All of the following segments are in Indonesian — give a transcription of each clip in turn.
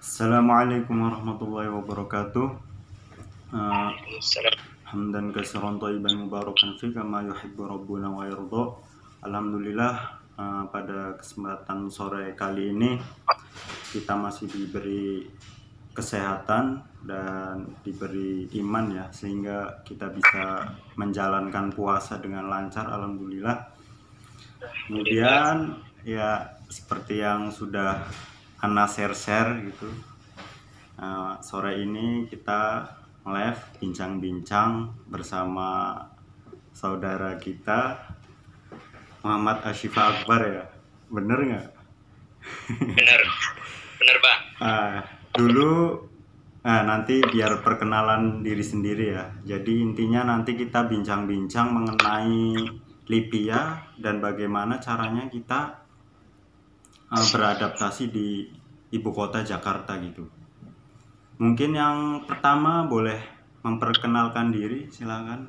Assalamualaikum warahmatullahi wabarakatuh. Uh, Waalaikumsalam. Hamdan katsiran thayyiban mubarakan fi kama yuhibbu rabbuna wa yarda. Alhamdulillah, pada kesempatan sore kali ini kita masih diberi kesehatan dan diberi iman ya, sehingga kita bisa menjalankan puasa dengan lancar, alhamdulillah. Kemudian ya seperti yang sudah Ana share gitu, sore ini kita live bincang-bincang bersama saudara kita Muhammad Ashifa Akbar ya, bener nggak? Bener Pak. Dulu nanti biar perkenalan diri sendiri ya. Jadi intinya nanti kita bincang-bincang mengenai Libya dan bagaimana caranya kita beradaptasi di ibu kota Jakarta gitu. Mungkin yang pertama boleh memperkenalkan diri, silakan.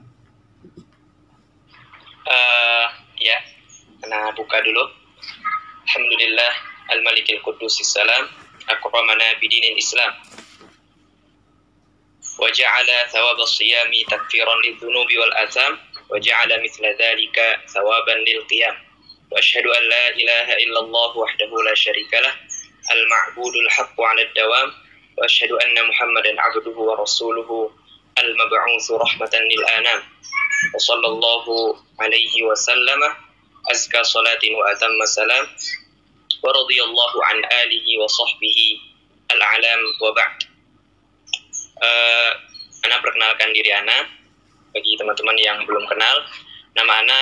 Ya, kena buka dulu. Alhamdulillah al-malikil qudusis salam akramana bidinil islam wa ja'ala thawab as-siyami takfiran lidhunubi wal atham wa ja'ala mithla dhalika thawaban lil qiyam wa ashhadu an la ilaha illallah wahdahu la syarikalah al-ma'budul haqqu 'ala ad-dawam wa ashhadu anna muhammadan 'abduhu wa rasuluhu al-mab'utsu rahmatan lil anam wa sallallahu alaihi wa sallama azka salatin wa atamma salam wa radiyallahu an alihi wa sahbihi al-alam wa ba'd. Ana perkenalkan diri Ana bagi teman-teman yang belum kenal. Nama Ana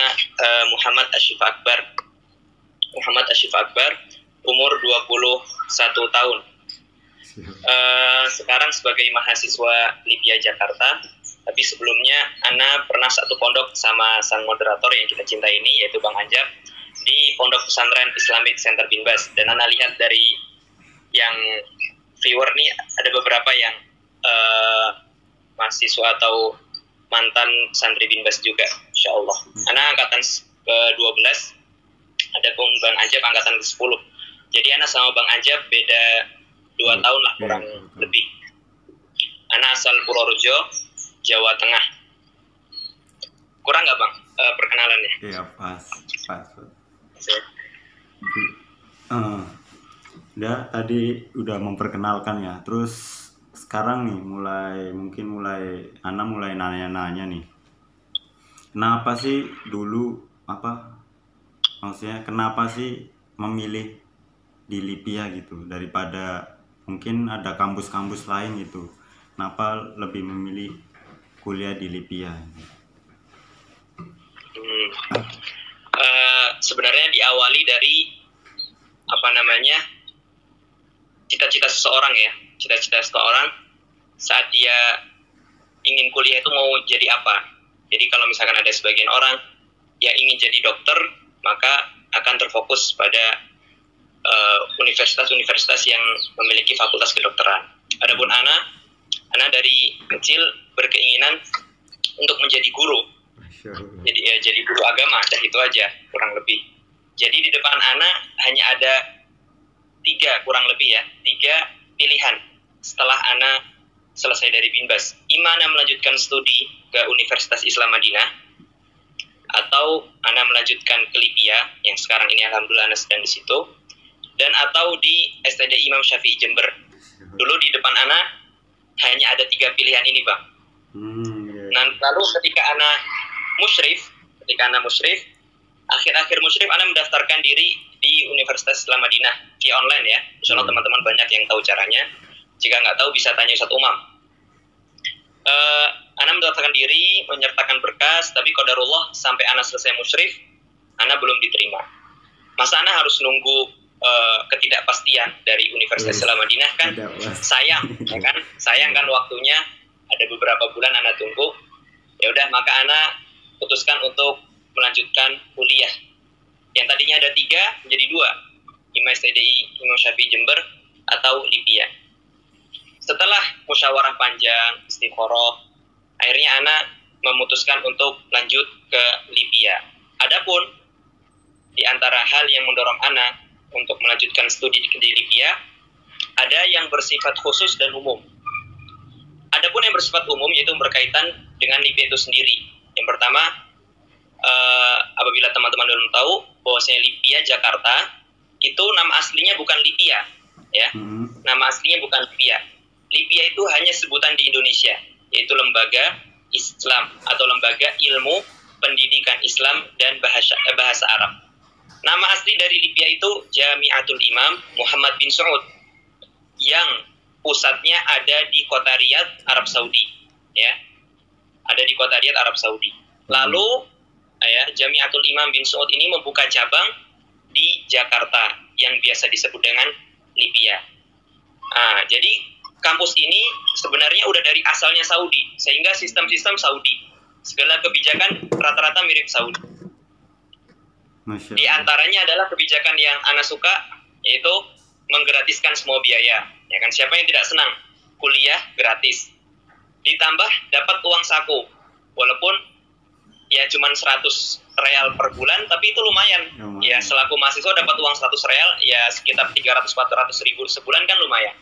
Muhammad Ashifa Akbar. Muhammad Ashifa Akbar, umur 21 tahun. Sekarang sebagai mahasiswa Libya Jakarta. Tapi sebelumnya Ana pernah satu pondok sama sang moderator yang kita cintai ini, yaitu Bang Anjab, di Pondok Pesantren Islamic Center Binbas. Dan Ana lihat dari yang viewer nih ada beberapa yang mahasiswa atau mantan santri Binbas juga, insya Allah. Ana angkatan ke-12, adapun Bang Anjab angkatan ke-10. Jadi Ana sama Bang Anjab beda 2 tahun lah kurang lebih. Ana asal Purworejo, Jawa Tengah. Kurang nggak Bang perkenalannya? Iya, pas. Udah tadi udah memperkenalkan ya. Terus sekarang nih mulai Ana mulai nanya-nanya nih. Kenapa sih dulu kenapa sih memilih di Libya gitu daripada mungkin ada kampus-kampus lain gitu? Kenapa lebih memilih kuliah di Libya? Sebenarnya diawali dari cita-cita seseorang ya. Cita-cita seseorang saat dia ingin kuliah itu mau jadi apa. Jadi kalau misalkan ada sebagian orang yang ingin jadi dokter, maka akan terfokus pada universitas-universitas yang memiliki fakultas kedokteran. Adapun Ana dari kecil berkeinginan untuk menjadi guru. Jadi guru agama, dah itu aja kurang lebih. Jadi di depan Ana hanya ada 3 pilihan setelah Ana selesai dari Binbas. Ana melanjutkan studi ke Universitas Islam Madinah, atau Ana melanjutkan ke Libya yang sekarang ini alhamdulillah Ana sedang di situ, dan atau di STD Imam Syafi'i Jember. Dulu di depan Ana hanya ada 3 pilihan ini Bang. Nah, lalu ketika Ana musyrif, akhir-akhir musyrif Ana mendaftarkan diri di Universitas Islam Madinah via online ya. Insyaallah teman-teman banyak yang tahu caranya. Jika nggak tahu bisa tanya Ustaz Umam. Ana mendaftarkan diri, menyertakan berkas, tapi qadarullah sampai Ana selesai musyrif, Ana belum diterima. Masa Ana harus nunggu ketidakpastian dari Universitas Islam Madinah kan? Sayang, ya kan? Sayang kan waktunya, ada beberapa bulan Ana tunggu. Ya udah, maka Ana putuskan untuk melanjutkan kuliah. Yang tadinya ada 3 menjadi 2, STDI Imam Syafi'i Jember atau Libya. Setelah musyawarah panjang, istikharah, akhirnya Ana memutuskan untuk lanjut ke Libya. Adapun di antara hal yang mendorong Ana untuk melanjutkan studi di Libya ada yang bersifat khusus dan umum. Adapun yang bersifat umum yaitu berkaitan dengan Libya itu sendiri. Yang pertama, apabila teman-teman belum tahu bahwasanya Libya Jakarta itu nama aslinya bukan Libya, ya. Nama aslinya bukan Libya. Libya itu hanya sebutan di Indonesia, yaitu lembaga Islam atau lembaga ilmu pendidikan Islam dan bahasa Arab. Nama asli dari Libya itu Jami'atul Imam Muhammad bin Saud yang pusatnya ada di kota Riyadh, Arab Saudi, ya. Ada di kota Riyadh, Arab Saudi. Lalu Jami'atul Imam bin Saud ini membuka cabang di Jakarta yang biasa disebut dengan Libya. Jadi kampus ini sebenarnya udah dari asalnya Saudi, sehingga sistem-sistem Saudi, segala kebijakan rata-rata mirip Saudi. Di antaranya adalah kebijakan yang Ana suka, yaitu menggratiskan semua biaya. Ya kan, siapa yang tidak senang kuliah gratis? Ditambah dapat uang saku, walaupun ya cuman 100 real per bulan, tapi itu lumayan. Ya, selaku mahasiswa dapat uang 100 real, ya sekitar 300-400 ribu sebulan kan lumayan.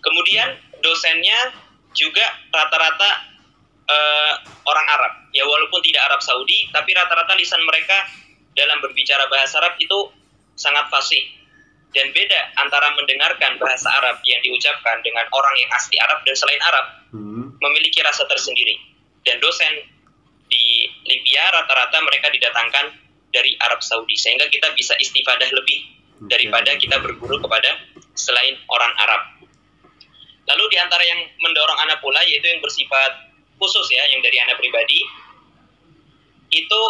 Kemudian dosennya juga rata-rata orang Arab. Ya walaupun tidak Arab Saudi, tapi rata-rata lisan mereka dalam berbicara bahasa Arab itu sangat fasih. Dan beda antara mendengarkan bahasa Arab yang diucapkan dengan orang yang asli Arab dan selain Arab. Memiliki rasa tersendiri. Dan dosen di Libya rata-rata mereka didatangkan dari Arab Saudi, sehingga kita bisa istifadah lebih daripada kita berguru kepada selain orang Arab. Lalu di antara yang mendorong Ana pula, yaitu yang bersifat khusus ya, yang dari Ana pribadi, itu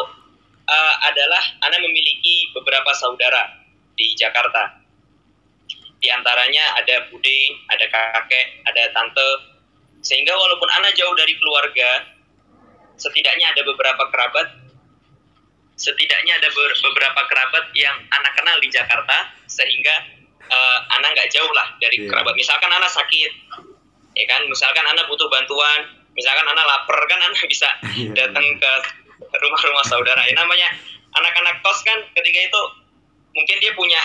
adalah Ana memiliki beberapa saudara di Jakarta. Di antaranya ada bude, ada kakek, ada tante, sehingga walaupun Ana jauh dari keluarga, setidaknya ada beberapa kerabat yang Ana kenal di Jakarta, sehingga Ana nggak jauh lah dari kerabat. Misalkan Ana sakit, ya kan, misalkan Ana butuh bantuan, misalkan Ana lapar, kan Ana bisa datang ke rumah-rumah saudara. Ya, namanya anak-anak kos kan, ketika itu mungkin dia punya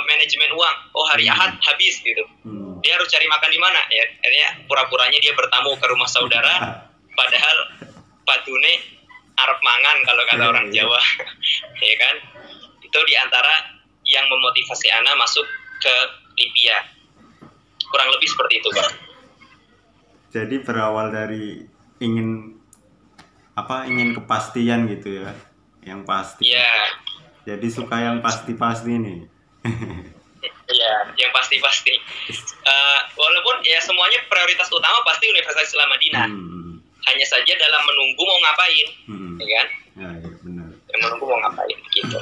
manajemen uang. Oh, hari Ahad habis gitu. Dia harus cari makan di mana? Ya, akhirnya pura-puranya dia bertamu ke rumah saudara, padahal padune arep mangan kalau kata orang Jawa. Ya kan? Itu diantara yang memotivasi Ana masuk ke Libya. Kurang lebih seperti itu, Pak. Jadi berawal dari ingin kepastian gitu ya, yang pasti. Iya. Jadi suka yang pasti-pasti nih. Iya, yang pasti-pasti. Walaupun ya semuanya prioritas utama pasti Universitas Islam Madinah. Hanya saja dalam menunggu mau ngapain, ya kan? Ya, benar. Yang menunggu mau ngapain, gitu.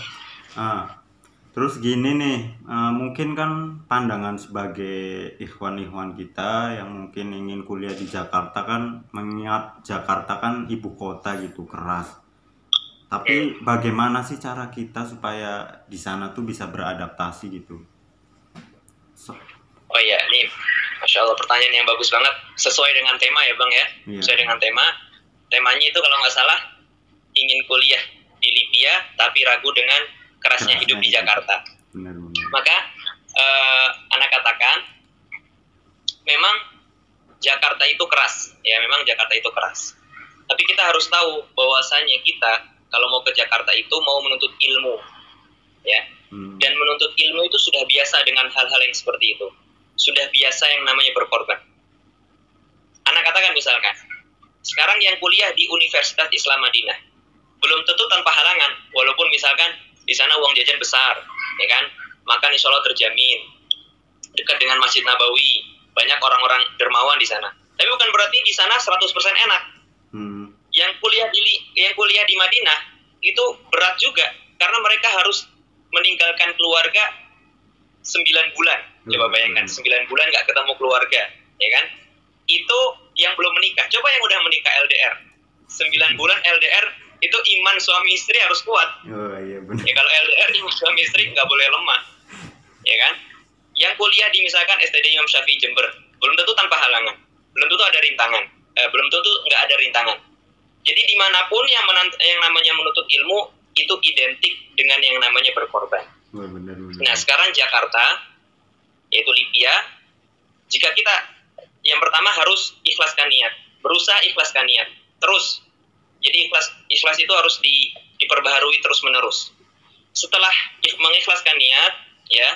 Terus gini nih, mungkin kan pandangan sebagai ikhwan-ikhwan kita yang mungkin ingin kuliah di Jakarta kan, mengingat Jakarta kan ibu kota gitu, keras. Tapi bagaimana sih cara kita supaya di sana tuh bisa beradaptasi gitu? Oh iya, ini Masya Allah pertanyaan yang bagus banget. Sesuai dengan tema ya Bang ya. Sesuai dengan tema. Temanya itu kalau nggak salah, ingin kuliah di Libya tapi ragu dengan kerasnya hidup di Jakarta. Benar. Maka anak katakan memang Jakarta itu keras. Ya memang Jakarta itu keras. Tapi kita harus tahu bahwasanya kita kalau mau ke Jakarta itu mau menuntut ilmu. Ya. Dan menuntut ilmu itu sudah biasa dengan hal-hal yang seperti itu. Sudah biasa yang namanya berkorban. Anak katakan misalkan, sekarang yang kuliah di Universitas Islam Madinah belum tentu tanpa halangan, walaupun misalkan di sana uang jajan besar, ya kan, makan insya Allah terjamin, dekat dengan Masjid Nabawi, banyak orang-orang dermawan di sana. Tapi bukan berarti di sana 100% enak. Yang kuliah di Madinah itu berat juga, karena mereka harus meninggalkan keluarga 9 bulan. Coba bayangkan, 9 bulan nggak ketemu keluarga, ya kan? Itu yang belum menikah. Coba yang udah menikah LDR, 9 bulan LDR, itu iman suami istri harus kuat. Oh iya benar. Ya kalau LDR iman suami istri nggak boleh lemah, ya kan? Yang kuliah di misalkan STD Imam Syafi'i Jember, belum tentu tanpa halangan, belum tentu ada rintangan, belum tentu nggak ada rintangan. Jadi dimanapun yang namanya menuntut ilmu itu identik dengan yang namanya berkorban. Benar. Nah sekarang Jakarta yaitu Libya. Jika kita yang pertama harus ikhlaskan niat, berusaha ikhlaskan niat terus. Jadi ikhlas itu harus diperbaharui terus menerus. Setelah mengikhlaskan niat, ya,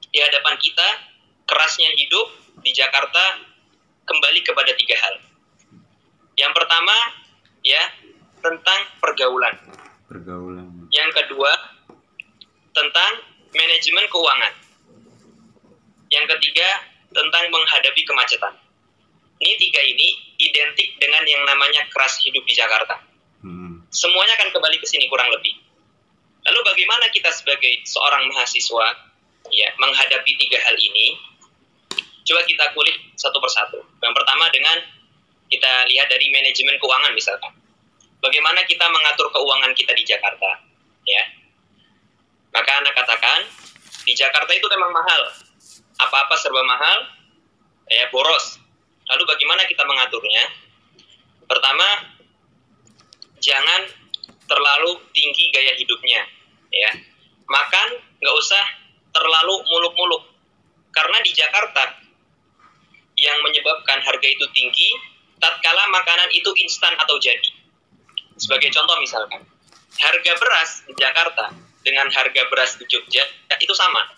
di hadapan kita kerasnya hidup di Jakarta kembali kepada 3 hal. Yang pertama, ya, tentang pergaulan. Yang kedua, tentang manajemen keuangan. Yang ketiga, tentang menghadapi kemacetan. Ini 3 ini identik dengan yang namanya keras hidup di Jakarta. Semuanya akan kembali ke sini kurang lebih. Lalu bagaimana kita sebagai seorang mahasiswa, ya, menghadapi 3 hal ini? Coba kita kulik satu persatu. Yang pertama dengan kita lihat dari manajemen keuangan misalkan. Bagaimana kita mengatur keuangan kita di Jakarta, ya? Maka Anda katakan di Jakarta itu memang mahal. Apa-apa serba mahal, ya, boros. Lalu bagaimana kita mengaturnya? Pertama, jangan terlalu tinggi gaya hidupnya, ya. Makan nggak usah terlalu muluk-muluk, karena di Jakarta yang menyebabkan harga itu tinggi tatkala makanan itu instan atau jadi. Sebagai contoh misalkan, harga beras di Jakarta dengan harga beras di Jogja itu sama.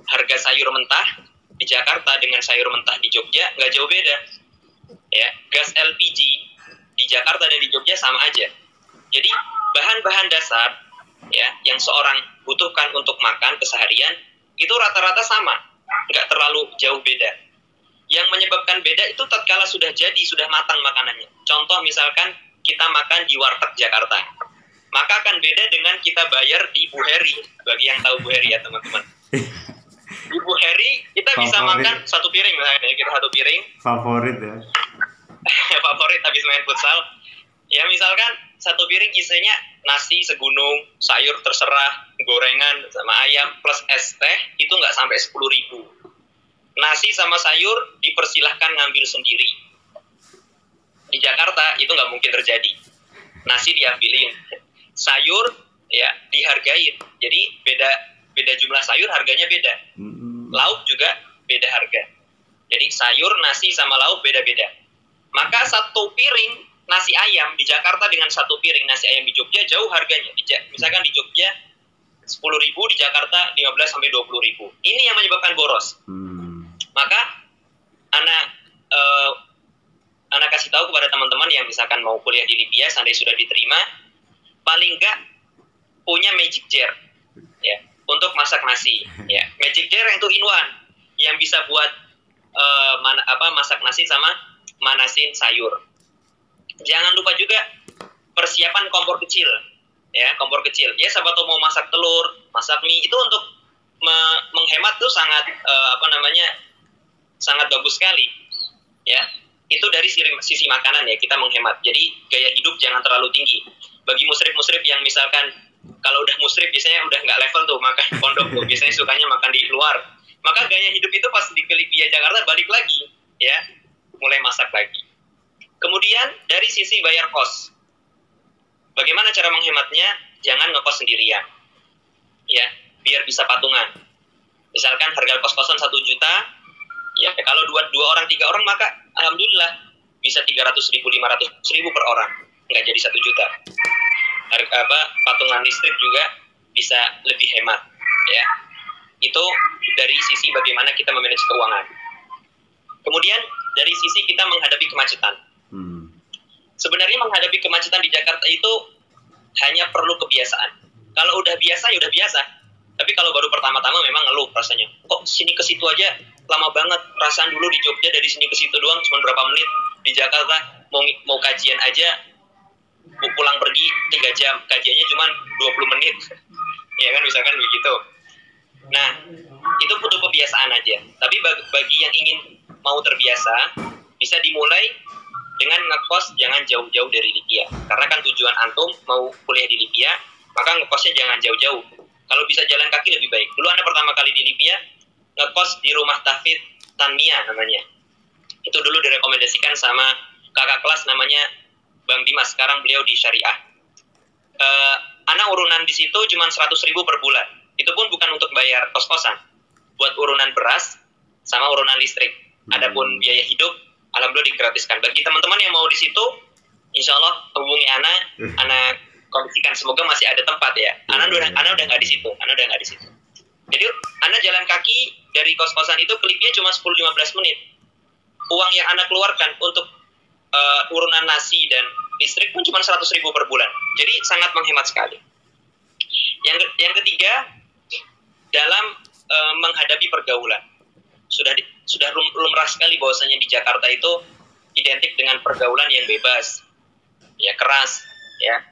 Harga sayur mentah di Jakarta dengan sayur mentah di Jogja nggak jauh beda, ya. Gas LPG di Jakarta dan di Jogja sama aja. Jadi bahan-bahan dasar, ya, yang seorang butuhkan untuk makan keseharian itu rata-rata sama, nggak terlalu jauh beda. Yang menyebabkan beda itu tatkala sudah jadi, sudah matang makanannya. Contoh misalkan kita makan di warteg Jakarta, maka akan beda dengan kita bayar di Bu Heri. Bagi yang tahu Bu Heri, ya teman-teman. Di Bu Heri kita bisa makan 1 piring misalnya, kita 1 piring. Favorit, ya. Favorit habis main futsal. Ya misalkan 1 piring isinya nasi segunung, sayur terserah, gorengan sama ayam plus es teh, itu nggak sampai 10.000. Nasi sama sayur dipersilahkan ngambil sendiri. Di Jakarta itu nggak mungkin terjadi. Nasi diambilin, sayur, ya, dihargain. Jadi beda jumlah sayur, harganya beda. Lauk juga beda harga. Jadi sayur, nasi sama lauk beda-beda. Maka 1 piring nasi ayam di Jakarta dengan 1 piring nasi ayam di Jogja jauh harganya. Misalkan di Jogja 10.000, di Jakarta 15 sampai 20.000. Ini yang menyebabkan boros. Maka Ana kasih tahu kepada teman-teman yang misalkan mau kuliah di Libya, seandainya sudah diterima, paling nggak punya magic jar, ya, untuk masak nasi, ya. Magic jar yang 2-in-1 yang bisa buat masak nasi sama manasin sayur. Jangan lupa juga persiapan kompor kecil, ya, kompor kecil. Ya, sahabat tuh mau masak telur, masak mie, itu untuk menghemat tuh sangat sangat bagus sekali, ya. Itu dari sisi makanan, ya, kita menghemat. Jadi gaya hidup jangan terlalu tinggi. Bagi musrif-musrif yang misalkan kalau udah musrif biasanya udah nggak level tuh makan pondok tuh, biasanya sukanya makan di luar. Maka gaya hidup itu pas di Libya Jakarta balik lagi, ya, mulai masak lagi. Kemudian dari sisi bayar kos, bagaimana cara menghematnya? Jangan ngekos sendirian, ya, biar bisa patungan. Misalkan harga kos-kosan 1 juta, ya, kalau 2 orang 3 orang maka alhamdulillah bisa 300.000 500.000 per orang, nggak jadi 1 juta. Harga patungan listrik juga bisa lebih hemat, ya. Itu dari sisi bagaimana kita memanage keuangan. Kemudian dari sisi kita menghadapi kemacetan. Sebenarnya menghadapi kemacetan di Jakarta itu hanya perlu kebiasaan. Kalau udah biasa ya udah biasa. Tapi kalau baru pertama-tama memang ngeluh rasanya. Kok sini ke situ aja lama banget. Perasaan dulu di Jogja dari sini ke situ doang cuma berapa menit. Di Jakarta mau kajian aja pulang pergi 3 jam. Kajiannya cuma 20 menit. Ya kan, misalkan begitu. Nah, itu butuh kebiasaan aja. Tapi bagi yang ingin mau terbiasa, bisa dimulai dengan ngekos jangan jauh-jauh dari Libya. Karena kan tujuan antum mau kuliah di Libya, maka ngekosnya jangan jauh-jauh. Kalau bisa jalan kaki lebih baik. Dulu Anda pertama kali di Libya, ngekos di rumah tahfidz Tanmiyah namanya. Itu dulu direkomendasikan sama kakak kelas namanya Bang Dimas. Sekarang beliau di Syariah. Ana urunan di situ cuma 100.000 per bulan. Itu pun bukan untuk bayar kos-kosan. buat urunan beras sama urunan listrik. Adapun biaya hidup, alhamdulillah digratiskan. Bagi teman-teman yang mau di situ, insya Allah hubungi Ana kondisikan. Semoga masih ada tempat ya. Ana udah nggak di situ. Jadi Ana jalan kaki dari kos-kosan itu ke Lipia cuma 10-15 menit. Uang yang Ana keluarkan untuk urunan nasi dan listrik pun cuma 100.000 per bulan. Jadi sangat menghemat sekali. Yang ketiga, dalam menghadapi pergaulan. Sudah lumrah sekali bahwasanya di Jakarta itu identik dengan pergaulan yang bebas, ya keras, ya.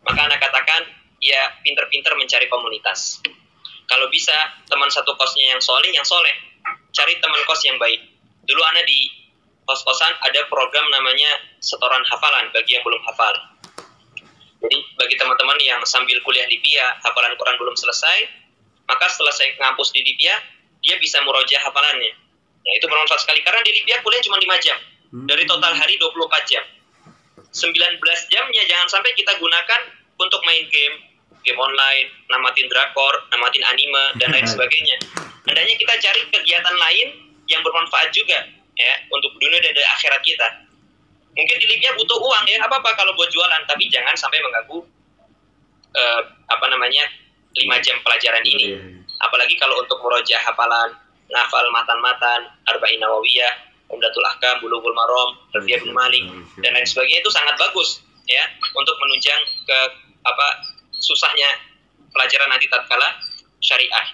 Maka Ana katakan, ya pinter-pinter mencari komunitas. Kalau bisa teman satu kosnya yang soleh, cari teman kos yang baik. Dulu Ana di kos-kosan ada program namanya setoran hafalan bagi yang belum hafal. Jadi bagi teman-teman yang sambil kuliah Lipia, hafalan Quran belum selesai, maka selesai ngampus di Lipia, dia bisa murojaah hafalannya. Ya, itu bermanfaat sekali karena di Lipia kuliah cuma 5 jam. Dari total hari 24 jam. 19 jamnya jangan sampai kita gunakan untuk main game online, namatin drakor, namatin anime, dan lain sebagainya. Hendaknya kita cari kegiatan lain yang bermanfaat juga, ya, untuk dunia dan akhirat kita. Mungkin di Lipia butuh uang, ya, apa-apa kalau buat jualan, tapi jangan sampai mengganggu 5 jam pelajaran ini. Apalagi kalau untuk murojaah hafalan, ngafal matan-matan, Arba'in Nawawiyah, Umdatul Ahkam, Bulughul Maram, Alfiyah bin Malik, dan lain sebagainya, itu sangat bagus, ya, untuk menunjang ke susahnya pelajaran nanti tatkala syariah,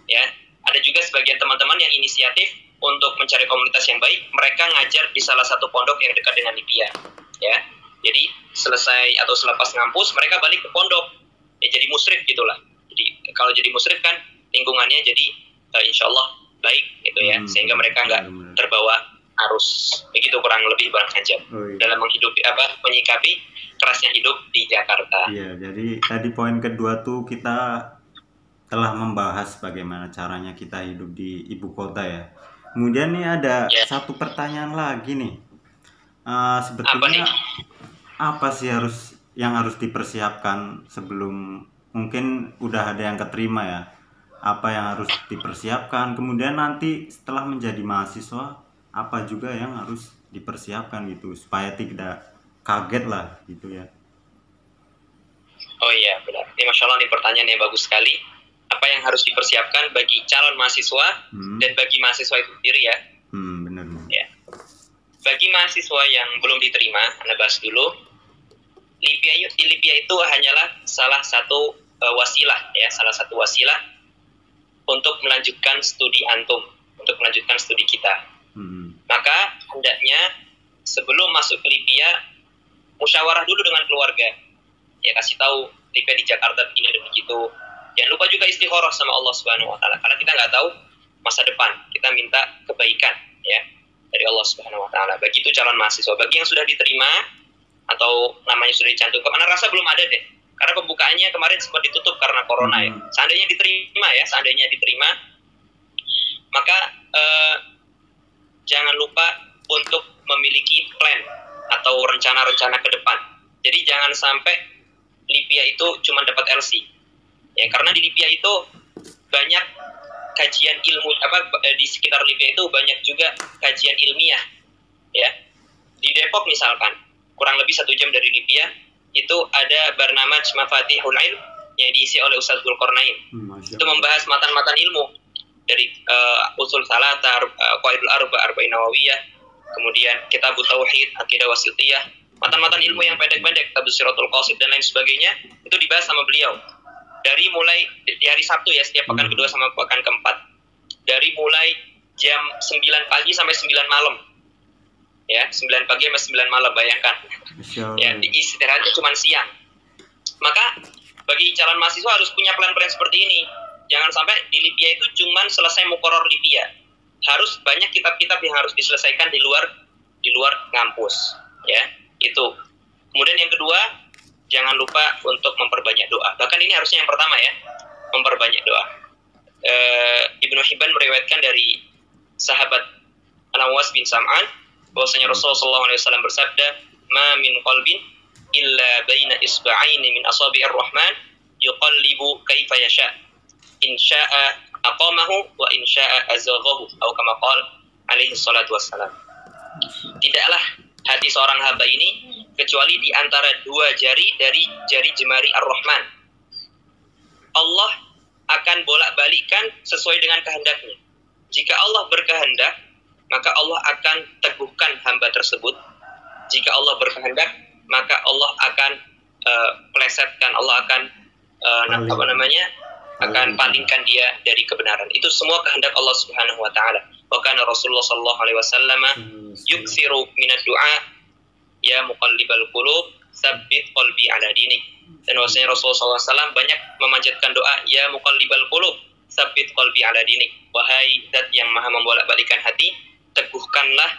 ya. Ada juga sebagian teman-teman yang inisiatif untuk mencari komunitas yang baik, mereka ngajar di salah satu pondok yang dekat dengan Lipia, ya. Jadi selesai atau selepas ngampus mereka balik ke pondok, ya, jadi musyrif gitulah. Jadi kalau jadi musyrif kan lingkungannya jadi insya Allah baik gitu ya, sehingga mereka nggak terbawa arus. Begitu kurang lebih Bang Anjar dalam menghidupi menyikapi kerasnya hidup di Jakarta. Iya, jadi tadi poin kedua tuh kita telah membahas bagaimana caranya kita hidup di ibu kota ya. Kemudian nih ada satu pertanyaan lagi nih. Sebetulnya apa sih yang harus dipersiapkan sebelum mungkin udah ada yang keterima ya? Apa yang harus dipersiapkan? Kemudian nanti setelah menjadi mahasiswa apa juga yang harus dipersiapkan gitu supaya tidak kaget lah gitu ya. Oh iya benar. Ini Masya Allah, ini pertanyaan yang bagus sekali. Apa yang harus dipersiapkan bagi calon mahasiswa dan bagi mahasiswa itu sendiri ya. Benar. Ya. Bagi mahasiswa yang belum diterima, Anda bahas dulu. Lipia itu hanyalah salah satu wasilah ya, salah satu wasilah untuk melanjutkan studi antum, untuk melanjutkan studi kita. Maka hendaknya sebelum masuk ke Lipia, musyawarah dulu dengan keluarga. Ya, kasih tahu Lipia di Jakarta begini dan begitu. Jangan lupa juga istikharah sama Allah Subhanahu wa taala karena kita nggak tahu masa depan. Kita minta kebaikan ya dari Allah Subhanahu wa taala. Bagi itu calon mahasiswa, bagi yang sudah diterima atau namanya sudah dicantumkan, mana rasa belum ada deh. Karena pembukaannya kemarin sempat ditutup karena corona ya. Seandainya diterima, maka jangan lupa untuk memiliki plan atau rencana-rencana ke depan. Jadi jangan sampai Lipia itu cuma dapat LC. Ya, karena di Lipia itu banyak kajian ilmu di sekitar Lipia itu banyak juga kajian ilmiah. Ya. Di Depok misalkan, kurang lebih 1 jam dari Lipia itu ada Barnamaj Mafatihul Ilm yang diisi oleh Ustaz Dzulqarnain. Itu membahas matan-matan ilmu dari usul salata, qawaidul arba'in nawawiyah, kemudian kitabut tauhid, akidah wasitiyah, matan-matan ilmu yang pendek-pendek, tabsiratul qasid dan lain sebagainya, itu dibahas sama beliau. Dari mulai di hari Sabtu ya, setiap pekan kedua sama pekan keempat. Dari mulai jam 9 pagi sampai 9 malam. Ya, 9 pagi sampai 9 malam, bayangkan. Ya, istirahatnya cuma siang. Maka bagi calon mahasiswa harus punya plan-plan seperti ini. Jangan sampai di Lipia itu cuma selesai muqarrar Lipia. Harus banyak kitab-kitab yang harus diselesaikan di luar kampus, ya. Itu. Kemudian yang kedua, jangan lupa untuk memperbanyak doa. Bahkan ini harusnya yang pertama ya, memperbanyak doa. Ibnu Hibban meriwayatkan dari sahabat An-Nawas bin Sam'an bahwasanya Rasulullah SAW bersabda, "Ma min qalbin illa baina isba'aini min asabi'ir rahman yuqallibu kaifa yasha." In sya'a aqamahu wa in syaa azaghahu atau kama qala alaihi salatu wassalam. Tidaklah hati seorang hamba ini kecuali di antara dua jari dari jari jemari Ar-Rahman. Allah akan bolak-balikkan sesuai dengan kehendaknya. Jika Allah berkehendak, maka Allah akan teguhkan hamba tersebut. Jika Allah berkehendak, maka Allah akan plesetkan, Allah akan akan palingkan dia dari kebenaran. Itu semua kehendak Allah Subhanahu wa taala. Wa kana Rasulullah sallallahu alaihi wasallam yuksiru minad du'a ya muqallibal qulub tsabbit qalbi ala dinik. Dan wasanya Rasulullah SAW banyak memanjatkan doa ya muqallibal qulub tsabbit qalbi ala dinik. Wahai zat yang maha membolak-balikan hati, teguhkanlah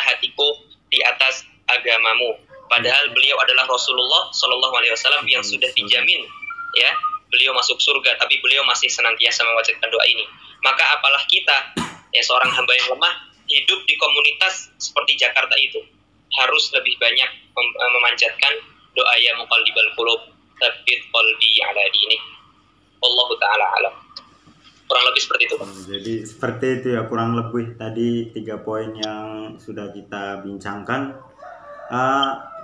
hatiku di atas agamamu. Padahal beliau adalah Rasulullah Sallallahu Alaihi Wasallam yang sudah dijamin, ya, beliau masuk surga, tapi beliau masih senantiasa membacakan doa ini. Maka apalah kita, ya, seorang hamba yang lemah hidup di komunitas seperti Jakarta itu, harus lebih banyak memanjatkan doa ya muqallibal qulub tsabbit qalbi ala dinik. Wallahu taala alam. Kurang lebih seperti itu. Jadi seperti itu ya, kurang lebih tadi 3 poin yang sudah kita bincangkan.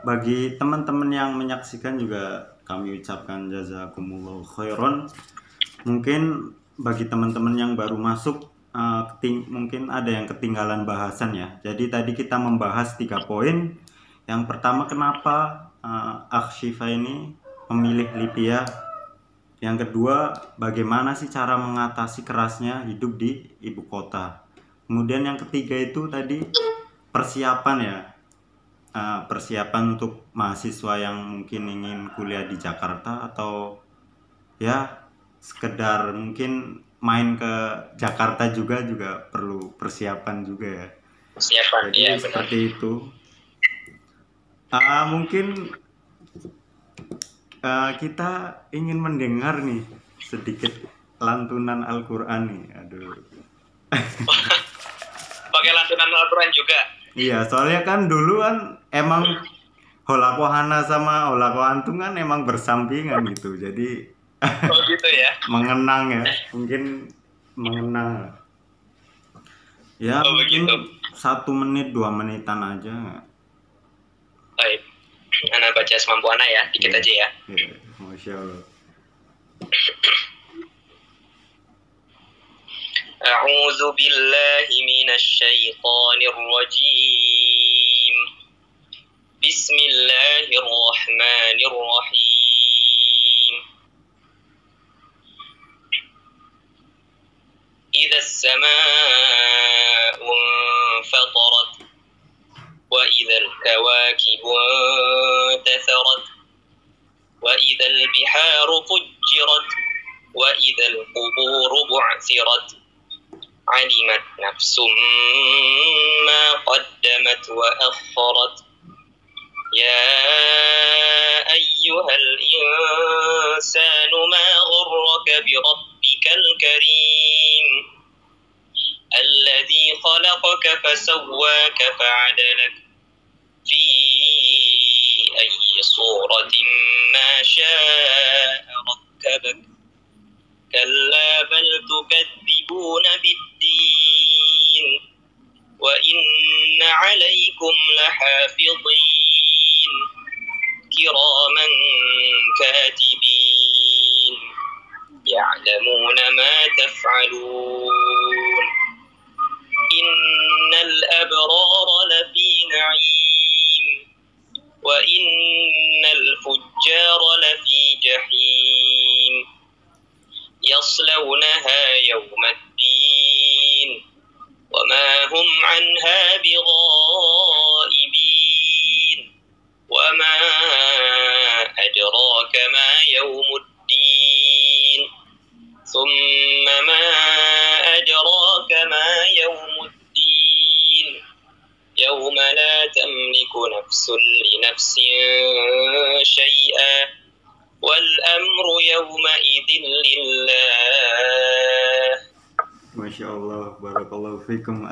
Bagi teman-teman yang menyaksikan juga kami ucapkan jazakumullahu khairan. Mungkin bagi teman-teman yang baru masuk, mungkin ada yang ketinggalan bahasan ya. Jadi tadi kita membahas 3 poin. Yang pertama, kenapa Akh Syifa ini memilih Lipia. Yang kedua, bagaimana sih cara mengatasi kerasnya hidup di ibu kota. Kemudian yang ketiga itu tadi persiapan ya. Persiapan untuk mahasiswa yang mungkin ingin kuliah di Jakarta atau ya sekedar mungkin main ke Jakarta juga perlu persiapan juga ya. Persiapan. Jadi ya, seperti benar. Itu. Mungkin kita ingin mendengar nih sedikit lantunan Al-Quran nih. Aduh. Pakai lantunan Al-Quran juga. Iya, soalnya kan dulu kan emang Holaqo Hana sama Holaqo Antum kan emang bersampingan gitu. Jadi gitu ya. mengenang ya, mungkin mengenang. Ya, mungkin begitu. 1 menit 2 menitan aja. Baik. Ana baca semampu Ana ya, dikit aja ya. Masya Allah. A'udzu billahi minasy syaithanir rajim. Bismillahirrahmanirrahim. Idza as-samaa'u infatarat wa idzal kawakibu intatharat wa idzal biharu fujjirat wa idzal quburu bu'thirat alimat nafsum ma qaddamat wa akharat ya ayyuhal insanu ma gharraka bi rabbikal karim alladzi khalaqaka fasawwaka fa'adalak fi ayyi suratin ma sha'a rakkabak kalla bal tukadzibuna bid-din wa inna 'alaykum lahafidhin kiraman katibin ya'lamuna ma taf'alun innal abrara lafi na'im wa innal fujjara lafi jahim yaslawnaha yawmaddin wa ma hum 'anha bighaibin wa ma adraka ma yawmuddin thumma ma adraka ma yawmuddin yawma la tamliku nafsun li nafsin syai'an wal amru yawma idzin lillah. Masya Allah, barakallahu fikum